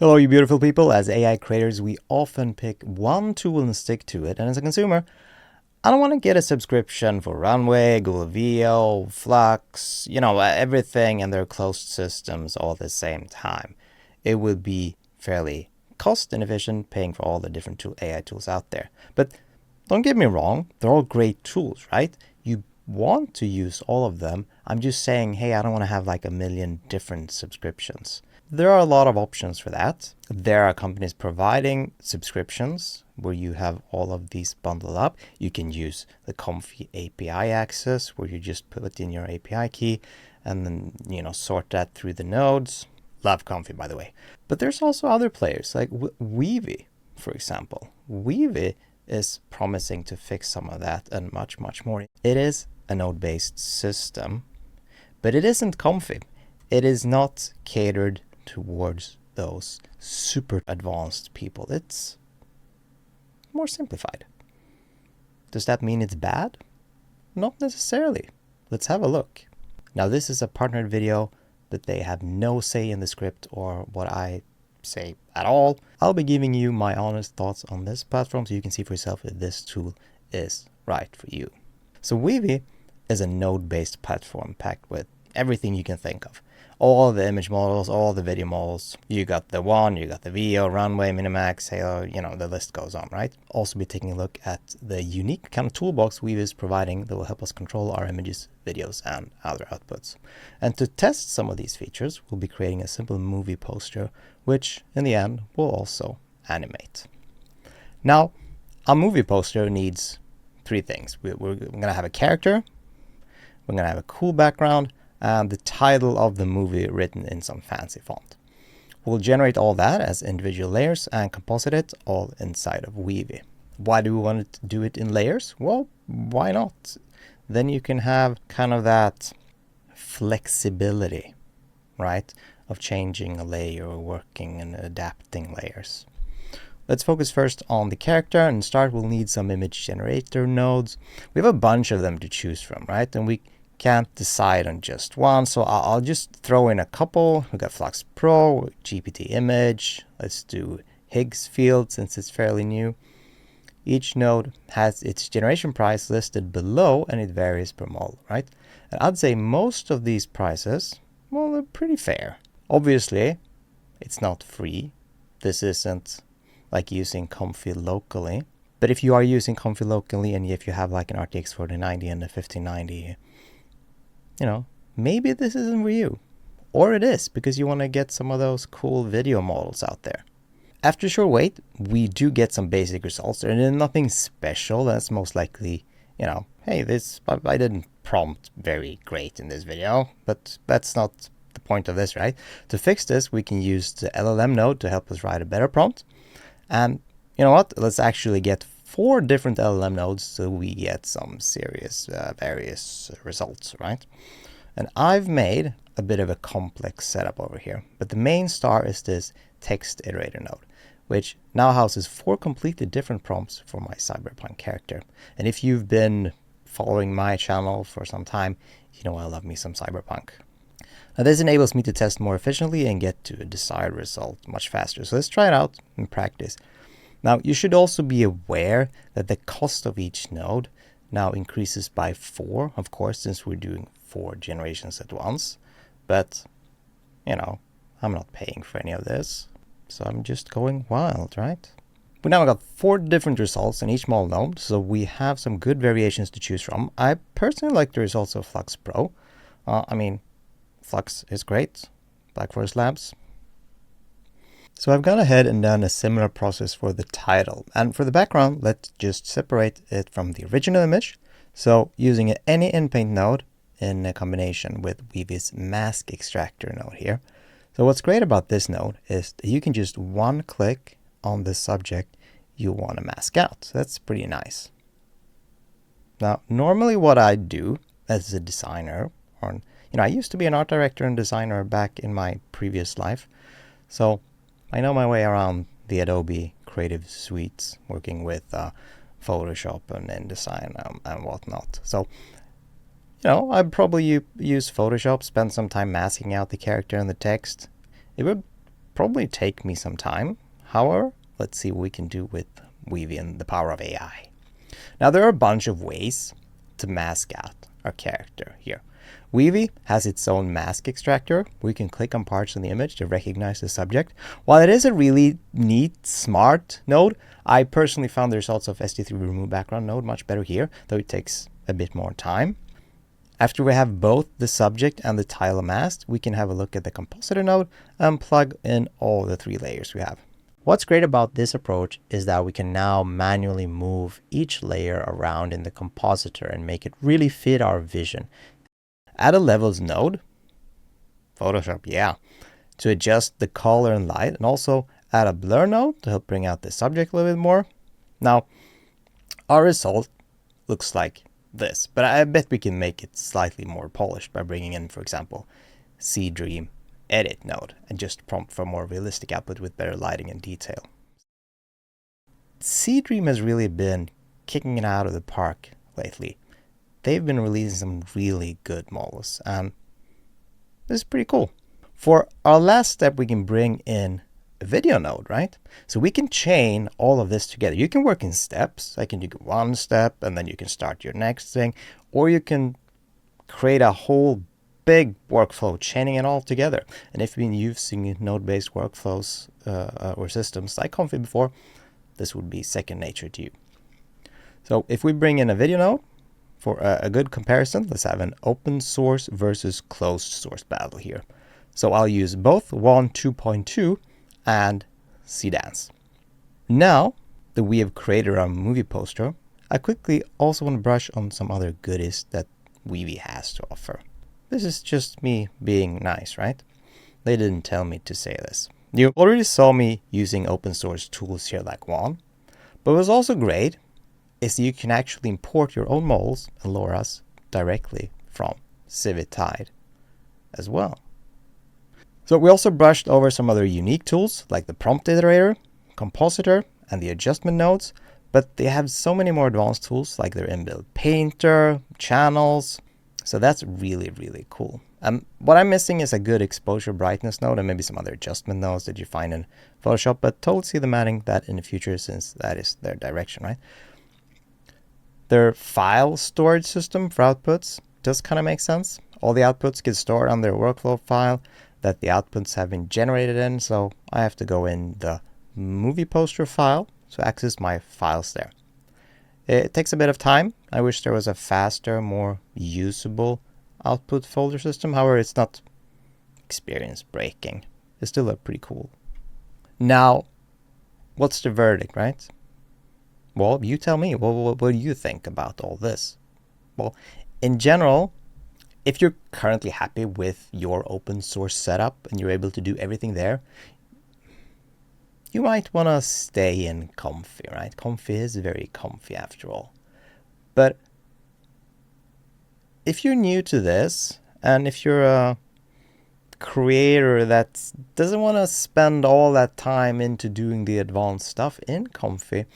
Hello, you beautiful people. As AI creators, we often pick one tool and stick to it. And as a consumer, I don't want to get a subscription for Runway, Google VO, Flux, everything and their closed systems all at the same time. It would be fairly cost inefficient paying for all the different AI tools out there. But don't get me wrong, they're all great tools, right? You want to use all of them. I'm just saying, hey, I don't want to have like a million different subscriptions. There are a lot of options for that. There are companies providing subscriptions where you have all of these bundled up. You can use the Comfy API access where you just put in your API key and then, sort that through the nodes. Love Comfy, by the way. But there's also other players like Weavy, for example. Weavy is promising to fix some of that and much, much more. It is a node-based system, but it isn't Comfy. It is not catered towards those super advanced people. It's more simplified. Does that mean it's bad? Not necessarily. Let's have a look. Now, this is a partnered video, but they have no say in the script or what I say at all. I'll be giving you my honest thoughts on this platform so you can see for yourself if this tool is right for you. So Weavy is a node-based platform packed with everything you can think of. All the image models, all the video models. You got the One, you got the VO, Runway, Minimax, Halo, the list goes on, right? Also be taking a look at the unique kind of toolbox Weavy is providing that will help us control our images, videos, and other outputs. And to test some of these features, we'll be creating a simple movie poster, which in the end will also animate. Now, a movie poster needs three things. We're going to have a character, we're going to have a cool background, and the title of the movie written in some fancy font. We'll generate all that as individual layers and composite it all inside of Weavy. Why do we want to do it in layers? Well, why not? Then you can have kind of that flexibility, right, of changing a layer or working and adapting layers. Let's focus first on the character, and to start we'll need some image generator nodes. We have a bunch of them to choose from, right? And we can't decide on just one, so I'll just throw in a couple. We got Flux Pro, GPT image. Let's do Higgs field since it's fairly new. Each node has its generation price listed below and it varies per model, right? And I'd say most of these prices, well, they're pretty fair. Obviously, it's not free. This isn't like using Comfy locally. But if you are using Comfy locally and if you have like an RTX 4090 and a 5090, maybe this isn't for you. Or it is, because you want to get some of those cool video models out there. After a short wait, we do get some basic results. There's nothing special. That's most likely, hey, I didn't prompt very great in this video, but that's not the point of this, right? To fix this, we can use the LLM node to help us write a better prompt. And you know what? Let's actually get 4 different LLM nodes so we get some serious various results, right? And I've made a bit of a complex setup over here, but the main star is this text iterator node, which now houses 4 completely different prompts for my cyberpunk character. And if you've been following my channel for some time, you know I love me some cyberpunk. Now this enables me to test more efficiently and get to a desired result much faster. So let's try it out in practice. Now, you should also be aware that the cost of each node now increases by 4, of course, since we're doing 4 generations at once. But, I'm not paying for any of this, so I'm just going wild, right? We now got 4 different results in each model node, so we have some good variations to choose from. I personally like the results of Flux Pro. Flux is great. Black Forest Labs. So I've gone ahead and done a similar process for the title. And for the background, let's just separate it from the original image. So using any in-paint node in a combination with Weavy's mask extractor node here. So what's great about this node is that you can just one click on the subject you want to mask out. So that's pretty nice. Now, normally what I do as a designer, or I used to be an art director and designer back in my previous life. So I know my way around the Adobe Creative Suites, working with Photoshop and InDesign and whatnot. So, I'd probably use Photoshop, spend some time masking out the character and the text. It would probably take me some time. However, let's see what we can do with Weavy and the power of AI. Now, there are a bunch of ways to mask out our character here. Weavy has its own mask extractor. We can click on parts of the image to recognize the subject. While it is a really neat, smart node, I personally found the results of SD3 Remove Background node much better here, though it takes a bit more time. After we have both the subject and the tile masked, we can have a look at the compositor node and plug in all the 3 layers we have. What's great about this approach is that we can now manually move each layer around in the compositor and make it really fit our vision. Add a levels node, Photoshop, yeah, to adjust the color and light, and also add a blur node to help bring out the subject a little bit more. Now, our result looks like this, but I bet we can make it slightly more polished by bringing in, for example, C-Dream edit node and just prompt for more realistic output with better lighting and detail. C-Dream has really been kicking it out of the park lately. They've been releasing some really good models, and this is pretty cool. For our last step, we can bring in a video node, right? So we can chain all of this together. You can work in steps. I can do one step, and then you can start your next thing, or you can create a whole big workflow, chaining it all together. And if you've been using node-based workflows or systems like Comfy before, this would be second nature to you. So if we bring in a video node, for a good comparison, let's have an open source versus closed source battle here. So I'll use both WAN 2.2 and CDance. Now that we have created our movie poster, I quickly also want to brush on some other goodies that Weavy has to offer. This is just me being nice, right? They didn't tell me to say this. You already saw me using open source tools here like WAN, but what's also great is you can actually import your own models and LoRa's directly from Civitide as well. So we also brushed over some other unique tools like the prompt iterator, compositor, and the adjustment nodes, but they have so many more advanced tools like their inbuilt painter, channels. So that's really, really cool. What I'm missing is a good exposure brightness node and maybe some other adjustment nodes that you find in Photoshop, but totally see them adding that in the future since that is their direction, right? Their file storage system for outputs does kind of make sense. All the outputs get stored on their workflow file that the outputs have been generated in, so I have to go in the movie poster file to access my files there. It takes a bit of time. I wish there was a faster, more usable output folder system. However, it's not experience breaking. It's still pretty cool. Now, what's the verdict, right? Well, you tell me. What do you think about all this? Well, in general, if you're currently happy with your open source setup and you're able to do everything there, you might want to stay in Comfy, right? Comfy is very comfy after all. But if you're new to this, and if you're a creator that doesn't want to spend all that time into doing the advanced stuff in Comfy,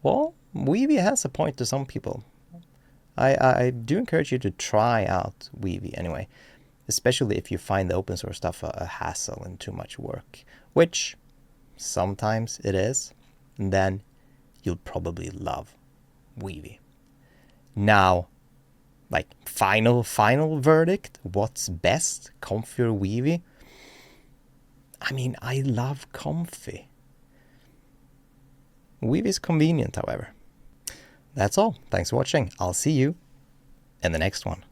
well, Weavy has a point to some people. I do encourage you to try out Weavy anyway, especially if you find the open source stuff a hassle and too much work, which sometimes it is, and then you'll probably love Weavy. Now, like final verdict, what's best, Comfy or Weavy? I mean, I love Comfy. Weavy is convenient, however. That's all. Thanks for watching. I'll see you in the next one.